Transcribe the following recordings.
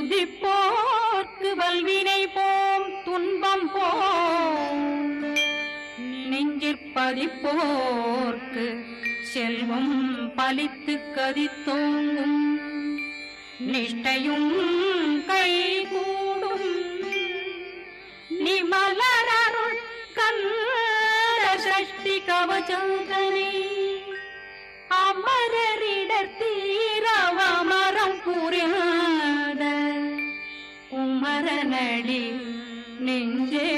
துதிப்போர்க்கு வல்வினை போம் துன்பம் போம் நெஞ்சிற்பதிப்போர்க்கு செல்வம் பலித்து கதித்தோங்கும் நிஷ்டையும் கைகூடும் நிமலரருள் கந்த சஷ்டி கவசந்தனை அமரரிடர் தீரவமரம் புரியாத குமரனடி நெஞ்சே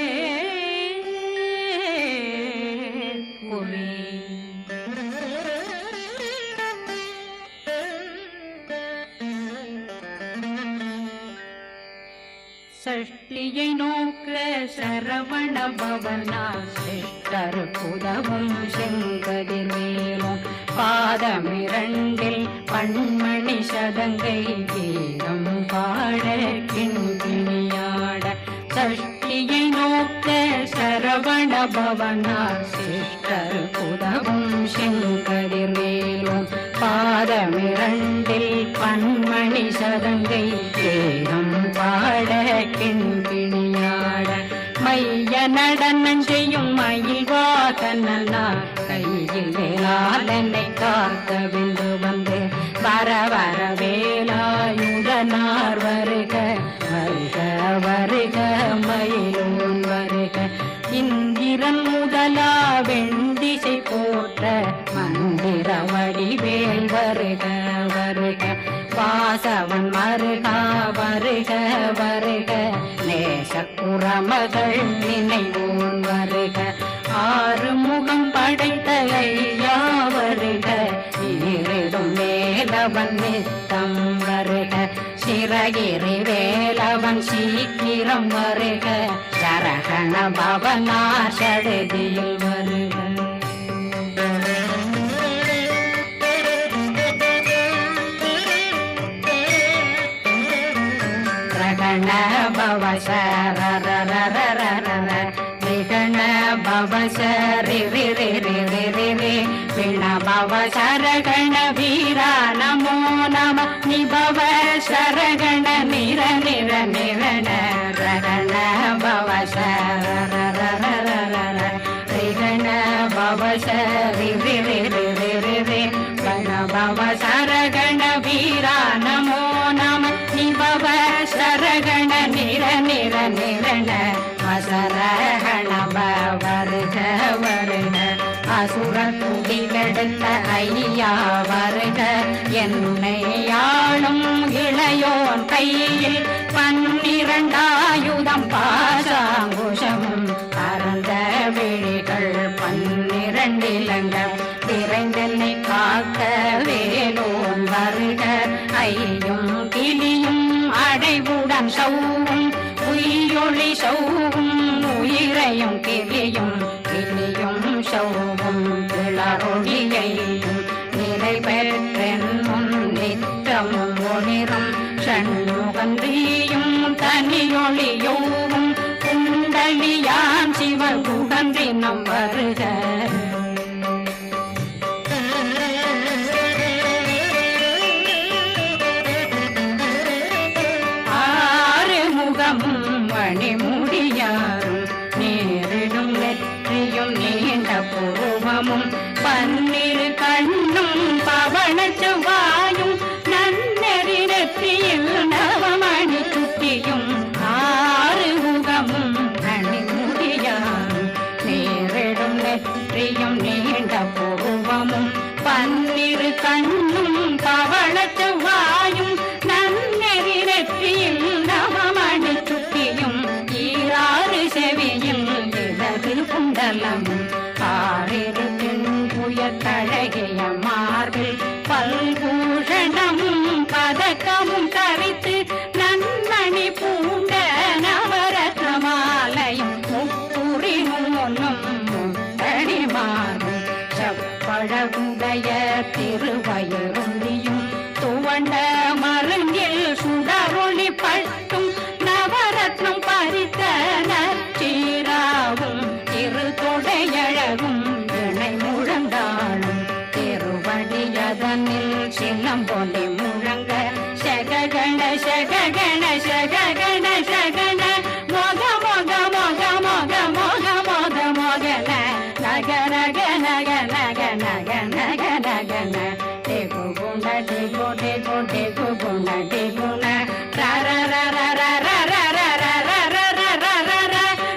சஷ்டியை நோக்க சரவண பவனா சிஷ்டர் புதவும் செங்கதிர்வேலும் பாதமிரண்டில் பண்மணி சதங்கை கீதம் பாட கிண்கிணியாட சஷ்டியை நோக்க சரவண பவனா சிஷ்டர் புதவும் செங்கதிர்வேலும் பாதமிரண்டில் பண்மணி சதங்கை கீதம் பாட கிண்கிணியாட மைய நடனம் செய்யும் மயில் வாகனார் கையில் வேளாளனை காக்க விந்து வந்து வர வர வேலாயுதனார் வருக வருக வருக மயிலோன் வருக இந்திரன் முதலா வெண்டிசை போற்ற மந்திர வடிவேல் வருக வருக வாசவன் மருகா வருக வருக நேசக்குறமகள் நினைவோன் வருக ஆறு முகம் படைத்த ஐயா வருக ஈரிடும் வேலவன் நித்தம் வருக சிறகிரி வேலவன் சீக்கிரம் வருக சரகண பவனா சடுதியில் வருக நிகண பவசரி விண பவ சரகண வீரா நமோ நம நிபவ சரகண நிர நிர நிரண ரகண பவசரண பவசரி கண பவ சரகண வீரா நமோ நம நிபவ சரகண நிர நிர நிரண வசரகண வருக வருக அசுர குடி கெடுத்த ஐயா வருக என்னை ஆளும் இளையோன் கையில் 12 ஆயுதம் பாசாங்குஷமும் பரந்த விழிகள் 12 இலங்கம் விரைந்தென்னை காக்க வேலோன் வருக ஐயும் கிளியும் அடைவுடன் சௌவும் உயிரொளி சௌவும் உயிரையும் கிளியும் கிளியும் சௌவும் கிளரொளியையும் நிறைவேற்றென் முன் நித்தமும் ஒளிரும் ஷண்முகந்தியும் தனியொளியோவும் குண்டலியான் சிவ குகந்தினம் வருக மணிமுடியாரும் நேரிடும் நெற்றியும் நீண்ட பூவமும் 12 கண்ணும் பவன செவ்வாயும் நன்னெறி நெற்றியில் நவமணி சுட்டியும் 6 முகமும் மணிமுடியாரும் நேரிடும் நெற்றியும் நீண்ட பூவமும் 12 கண்ணும் பவன செவ்வாயும் நன்னெறி நெற்றியில் நவமணி சுட்டியும் 6 செவியில் இடது குண்டலம் 6 புயத்தழகிய மார்பில் பல்பூஷணமும் பதக்கமும் தரித்து நன்மணி பூண்ட நவரத்ன மாலையும் முப்புரி முன்னும் முத்தடி மாறும் செப்பழகுடைய திருவயருந்தியும் துவண்ட மருங்கில் சுடரொளி பட்டும் நவரத்னம் பறித்த நற்சீராவும் திரு தொடையழகும் இணை முழந்தாளும் திருவடியதனில் சிலம்பொலி முழங்க சககண ಶಗಗಣ ಶಗಗಣ ಶಗಣ ಮೊಗ ಮೊಗ ಮೊಗ ಮೊಗ ಮೊಗ ಮೊಗ ಮೊಗನ ನಗ ನಗ ನಗ ನಗ ನಗ ನಗ ನಗನ ದೇಗು ಗುಣ ದೇಗು ದೇಗು ದೇಗು ಗುಣ ದೇಗುಣ ರ ರ ರ ರ ರ ರ ರ ರ ರ ರ ರ ರ ರ ರ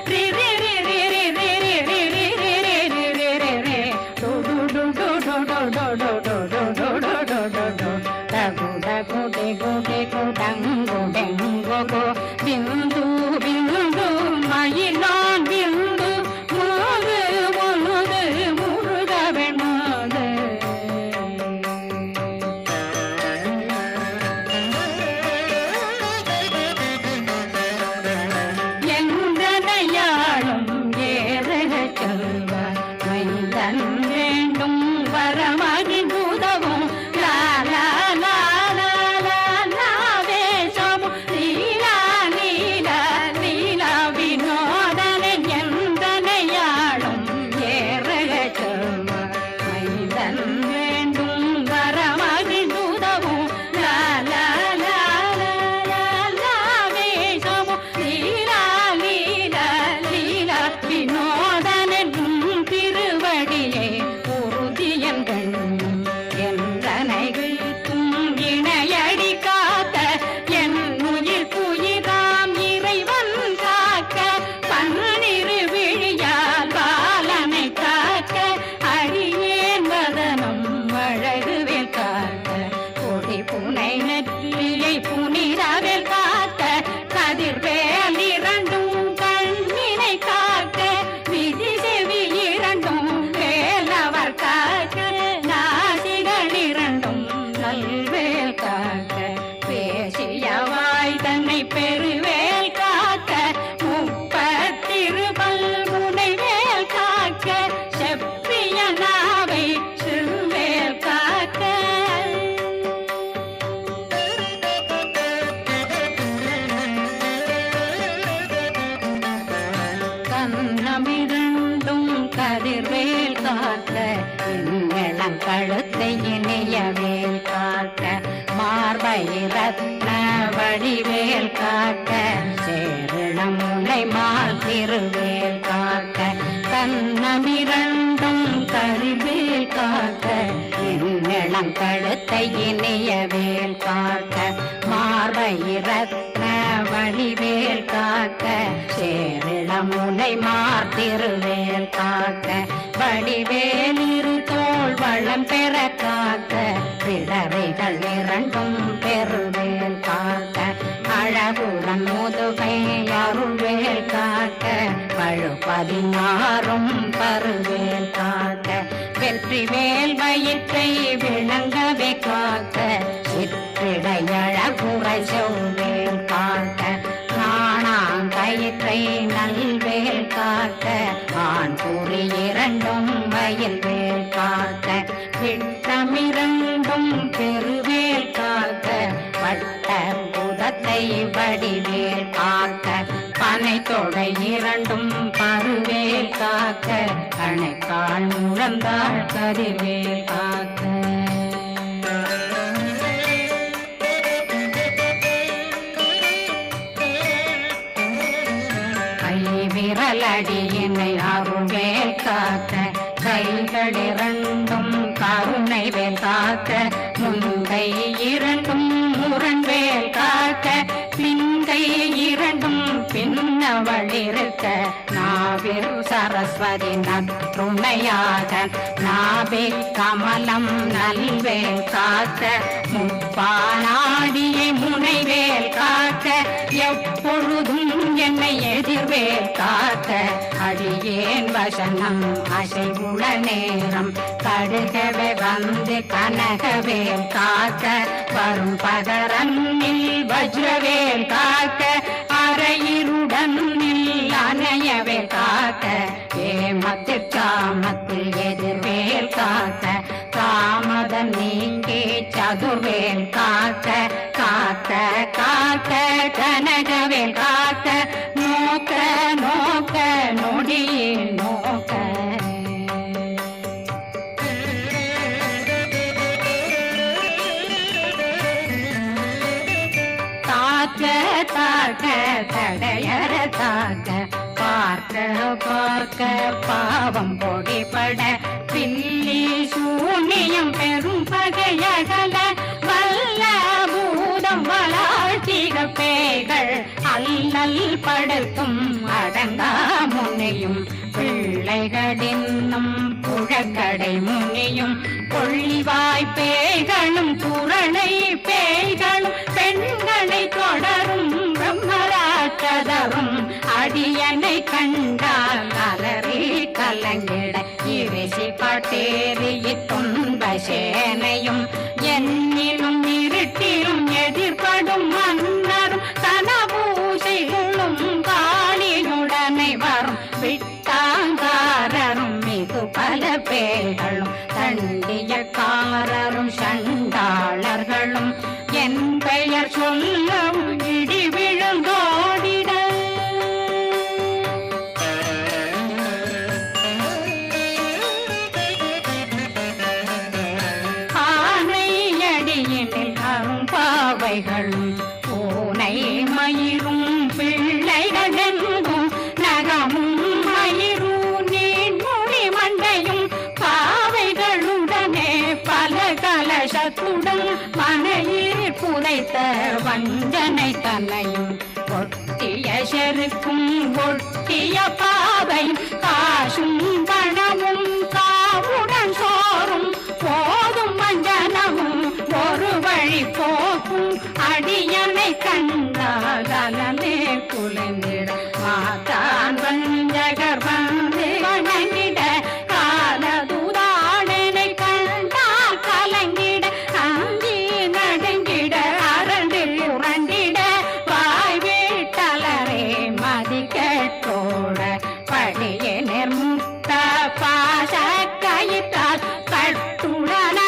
ರಿ ರಿ ರಿ ರಿ ರಿ ರಿ ರಿ ರಿ ರಿ ರಿ ರಿ ರಿ ರಿ ರಿ ಡು ಡು ಡು ಡು ಡು ಡು ಡು ಡು ಡು ಡು ಡು ಡು ಡು ಡು ಡಗು ಡಗು ಡೆಗು ಡೆಗು ಡಂಗು ಡೆಂಗು ಗು ಬಿಂದು ಬಿಂದು மயிலான் பிந்து முழுது முழுது முழுத வெண்மாது எந்தனையாளும் ஏறக செல்வார் மைந்தன் வேண்டும் வரமகி பூதவும் லாலா லாலா லாலா வேஷமும் லீலா லீலா லீலா வினோதனன் எந்தனையாளும் ஏறக செல்வார் மைந்தன் வேண்டும் வரமகி பூதவும் லாலா லாலா லாலா வேஷமும் லீலா லீலா லீலா வினோதனன் திருவடியே உறுதியங்கள் என்றனைகளுக்கும் இணையடி காத்த என் உயிர் புயிராம் இறைவன் காக்க பன்னிரு விழியால் பாலனை காக்க அடியேன் வதனம் அழகுவேல் காக்க கொடி புனை நெற்றியை புனிதவேல் காக்க கதிர்வேல் இரண்டும் கண்ணினை காக்க விதி செவி இரண்டும் வேலவர் காக்க நாசிகள் இரண்டும் நல்வேல் காக்க பேசியவாய் தன்னை பெருவேல் காக்க முப்பத்திருபல் முனைவேல் காக்க செப்பிய நாவை சிறுவேல் காக்க கண்ணமிரண்டும் கதிர்வேல் காக்க இளம் கழுத்தை இணையவேல் காக்க மார்பை ரத்ன வடிவேல் காக்க சேரிளம் முனை மால் திருவேல் காக்க கண்ணமிரண்டும் கதிர்வேல் காக்க இளம் கழுத்தை இணையவேல் காக்க மார்பை ரத்ன வடிவேல் காக்க சேரிளம் முனை மார் திருவேல் காக்க வடிவேல் இரு தோள் வளம் பெற காக்க பிடரைகள் இரண்டும் பெருவேல் காக்க அழகுடன் முதுகை அருள்வேல் காக்க பழு 16 பருவேல் காக்க வெற்றி வேல் வயிற்றை விளங்கவே காக்க சிற்றிடையழகுரை செவ்வேல் காக்க நாணாங்கயிற்றை நல்வேல் காக்க ஆண் குறி இரண்டும் வயல்வேல் காக்க விட்டமிரண்டும் பெருவேல் காக்க வட்ட புதத்தை வடிவேல் காக்க பனை தொடை இரண்டும் பருவேல் காக்க கணைக்கால் முழந்தாள் கதிர்வேல் காக்க விரலடியினை அருள்வேல் காக்க கைகள் இரண்டும் கருணை வேல் காக்க முந்தை இரண்டும் முரண்வேல் காக்க பிந்தை இரண்டும் பின்னவளிருக்க நாவில் சரஸ்வதி நற்றுணையாக நாவே கமலம் நல்வேல் காக்க முப்பானாடியை முனைவேல் காக்க எப்பொழுதும் என்னை எதிர்வேல் காக்க அடியேன் வசனம் அசைவுள நேரம் கடுகவே வந்து கனகவேல் காக்க வரும் பகரன்னில் வஜ்ரவேல் காக்க அரையிருடன் அணையவே காக்க ஏமத்தில் காமத்தில் எதிர்வேல் காக்க காமதம் நீங்கி சதுர்வேல் காக்க காக்க காக்க கனகவேல் காக்க நோக்க நோக்க நொடியில் நோக்க தாக்க தடையற தாக்க பார்க்க பார்க்க பாவம் பொடிபட பில்லி சூனியம் பெரும் பகையகல வல்ல பூதம் வளாழ்த்திக பேய்கள் அல்லல் படுத்தும் அடங்கா முனையும் பிள்ளைகளின்னும் புழக்கடை முனியும் கொள்ளிவாய் பேய்களும் குரணை பேய்களும் பெண்களை தொடரும் பிரம்மராட்சதரும் அடியனை கண்டால் அலறி கலங்கிட இரிசி பட்டேறி துன்ப சேனையும் என்னிலும் இருட்டிலும் எதிர்படும் மன்னரும் தனபூசைகளும் காளியுடனை வரும் விட்டாங்காரரும் மிகு பல பேர்களும் தண்டியக்காரரும் சண்டாளர்களும் என் பெயர் சொல்லவும் இடி விழுந்தோடிட ஆனையடியினில் அரும்பாவைகளும் பூனை மயிரும் பிள்ளைகளெங்கும் நகமும் மயிரும் நீன்மொழி மண்டையும் பாவைகளுடனே பல கலசத்துடன் மனையில் புதைத்த வஞ்சனை தன்னையும் ஒட்டிய செருக்கும் ஒட்டிய பாவையும் காசும் பணமும் காவுடன் சோறும் போதும் வஞ்சனமும் ஒரு வழி போக்கும் அடியனை கண்டால் அலமே குலைந்திட மாதான் வஞ்சகர் வந்து வணங்கிட காலதுதாடனை கண்டால் கலங்கிட அஞ்சி நடுங்கிட அரண்டு உரண்டிட வாய் வீட்டலரே மதி கேட்டோட படியே நிர்முக்த பாச கயிற்றால் கட்டுடனங்கவும்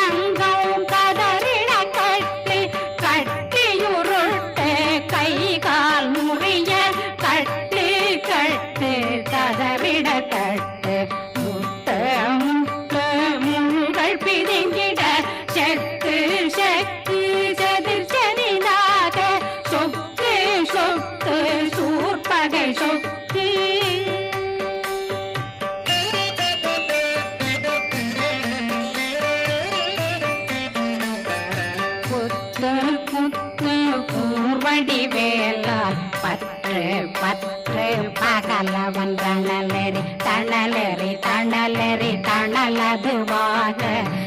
கதறிட கட்டி கட்டியுருட்டு கை கால் முறிய கட்டு கட்டு கதறிட கட்டு முட்ட முட்டு முள்கள் பிதுங்கிட செக்கு செக்கு செதிர் செதினாக சொக்கு சொக்கு சூர்பகை சொக்கு புத்து புத்து பூர்வடி வேலால் பற்று பற்று பகலவன் தணலெறி தணலெறி தணலெறி தணலதுவாக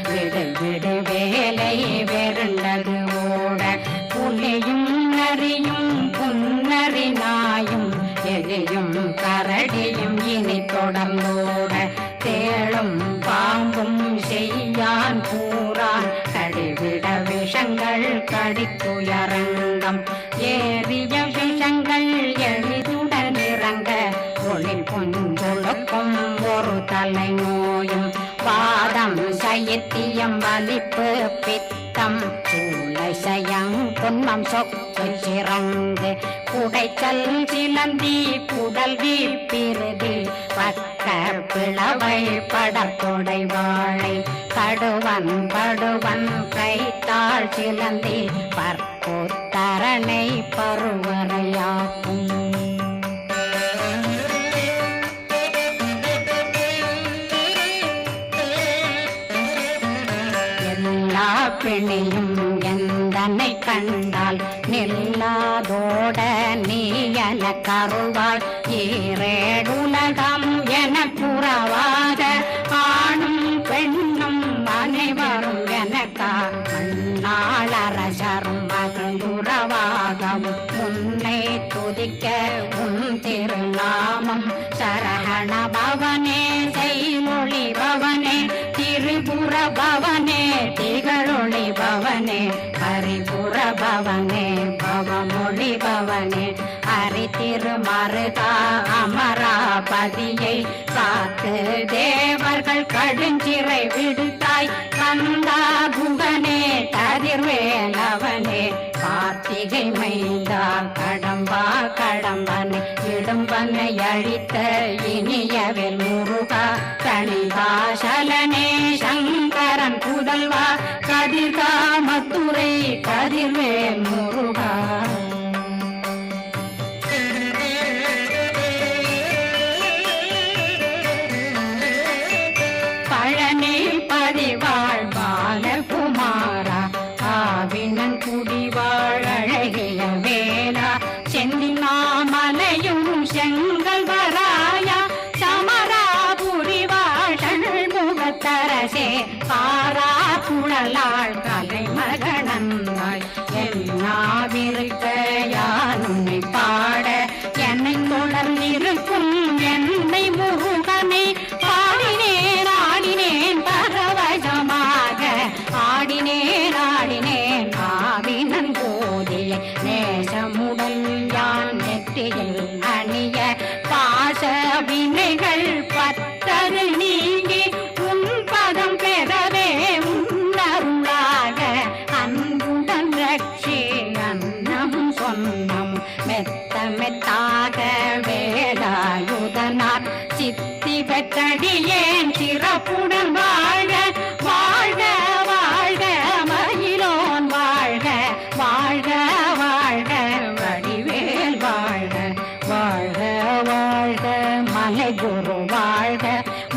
விடு விடு வேலை வெருண்டது ஓட புலியும் நரியும் புன்னறி நாயும் எலியும் கரடியும் இனி தொடர்ந்தோட தேளும் பாம்பும் செய்யான் கூறான் கடிவிட விஷங்கள் கடித்துயரங்கம் ஏறிய விஷங்கள் எளிதுடன் இறங்க ஒளில் பொஞ்சொழுக்கும் ஒரு தலை நோயும் பாதம் சைத்தியம் வலிப்பு பித்தம் சூளை சயம் பொன்மம் சொக்கு சிறங்கு குடைச்சல் சிலந்தி குடல் வீப்பிருதி பக்க பிளவை படத்தொடை வாழை கடுவன் படுவன் கைத்தாள் சிலந்தி பற்புத்தரணை பருவரையாக்கும் எல்லா பிணியும் எந்தனை கண்டால் நில்லாதோட நீ என கருவாள் ஈரேடுலகம் என புறவாக ஆணும் பெண்ணும் அனைவரும் எனக்கா மண்ணாளரசரும் மகிழ்ந்துறவாகவும் உன்னை துதிக்க உன் திருநாமம் சரகண பவனே செய்மொழி பவனே திரிபுர பவனே திகழொளி பவனே ஹரிபுர பவனே பவமொழி பவனே ஹரி திருமருகா அமராபதியை காத்து தேவர்கள் கடுஞ்சிறை விடுத்தாய் கந்தா குகனே கதிர்வேலவனே கார்த்திகை மைந்தா கடம்பா கடம்பனை இடும்பனை அழித்த இனியவில் முருகா கணிகாசலனே சங்கரன் புதல்வா கதிர்காமத்துறை கதிர்வேல் முருகா கல்லாள் கலைமகனந்தாய் என்னாவிருக்க யான் உன்னை பாட என்னை தொடர்ந்திருக்கும் என்னை முருகனை பாடினேன் ஆடினேன் பரவசமாக ஆடினேன் ஆடினேன் ஆவினன் போதிய நேசமுடன் யான் நெற்றியில் அணிய பாச வினைகள் பற்றரு நீங்கி உன் பதம் பெறவே உன்னருளாக அன்புடன் ரட்சி அன்னம் சொன்னம் மெத்த மெத்தாக வேலாயுதனார் சித்தி பெற்றடியேன் சிறப்புடன் வாழ வாழ்க வாழ்க மயிலோன் வாழ்க வாழ்க வாழ்க வடிவேல் வாழ்க வாழ்க வாழ்க மலை குரு வாழ்க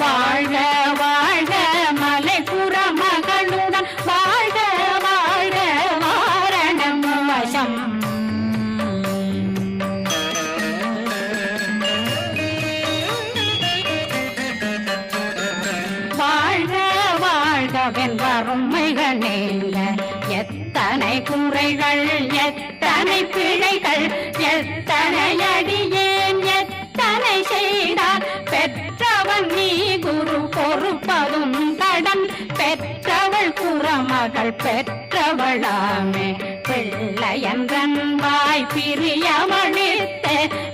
வாழ்க வாழ்க மலை புற மகளுடன் வாழ்க வாழ்க வாரணம் வசம் வறுமைகள் நீங்க எத்தனை குறைகள் எத்தனை பிழைகள் எத்தனை அடியேன் எத்தனை செய்தார் பெற்றவன் நீ குரு பொறுப்பதும் கடன் பெற்றவள் குறமகள் பெற்றவளாமே பிள்ளையன்றன் வாய் பிரியமளித்த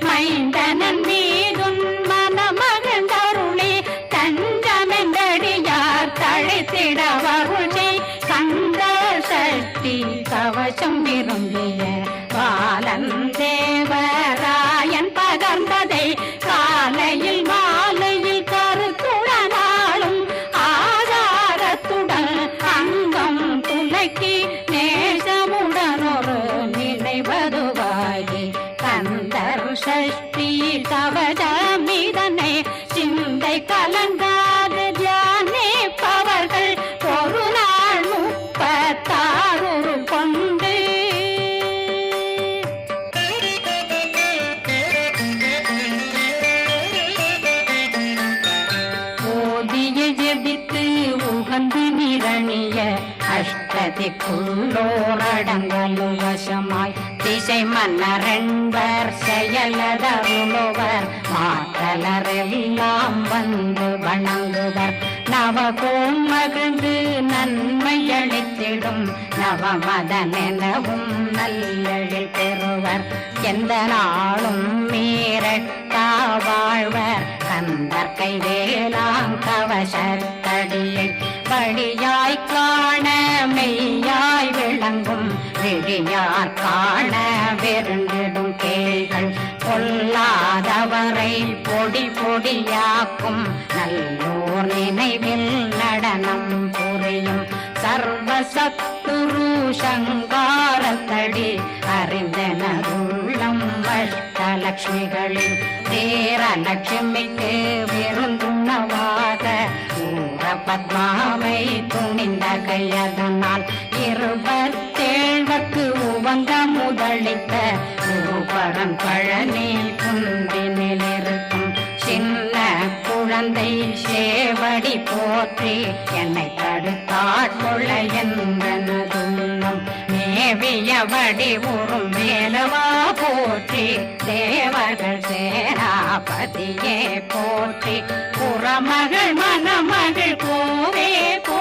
மைந்தனன் மீதுன் மனமகந்தருளி தஞ்சமென்றடியார் தழைத்திட வருளை கந்த சக்தி கவசம் விரும்பிய பாலன் தேவராயன் பகர்ந்ததை காலையில் மாலையில் கருத்துடனாலும் ஆதாரத்துடன் அங்கம் துலக்கி நேசமுடன் ஒரு நினைவதுவாகி கந்தர் சஷ்டி கவசமிதனை சிந்தை கலங்காத தியானிப்பவர்கள் ஒரு நாள் 36 கொண்டு ஓதிய ஜெபித்து உகந்து நிரணிய அஷ்டதிக்குள்ளோரடங்கலும் வசமாய் திசை மன்னரென்பர் செயலதருளுவர் மாற்றலரெல்லாம் வந்து வணங்குவர் நவகோம் மகிழ்ந்து நன்மையளித்திடும் நவமதனெனவும் நல்லெழில் பெறுவர் எந்த நாளும் மீறட்டா வாழ்வர் கந்தர் கைவேலாம் கவசத்தடியை படியாய் காண மெய்யாய் விளங்கும் விழியார் காண வெருண்டிடும் கேள்கள் கொல்லாதவரை பொடி பொடியாக்கும் நல்லோர் நினைவில் நடனம் புரியும் சர்வசத்துரு சங்காரத்தடி அறிந்தனருள்ளம் அஷ்டலட்சுமிகளில் தேரலட்சுமிக்கு விருந்துணவாக ஊர பத்மாவை துணிந்த கையதனால் 27 உவந்த முதலித்த குருபரன் பழனி குந்தினில் இருக்கும் சின்ன குழந்தை சேவடி போற்றி என்னை தடுத்தாட்கொள்ள என்பனதுள்ளம் மேவியபடி உறும் மேலவா போற்றி தேவர்கள் சேராபதியே போற்றி புறமகள் மணமகள் கோவே போ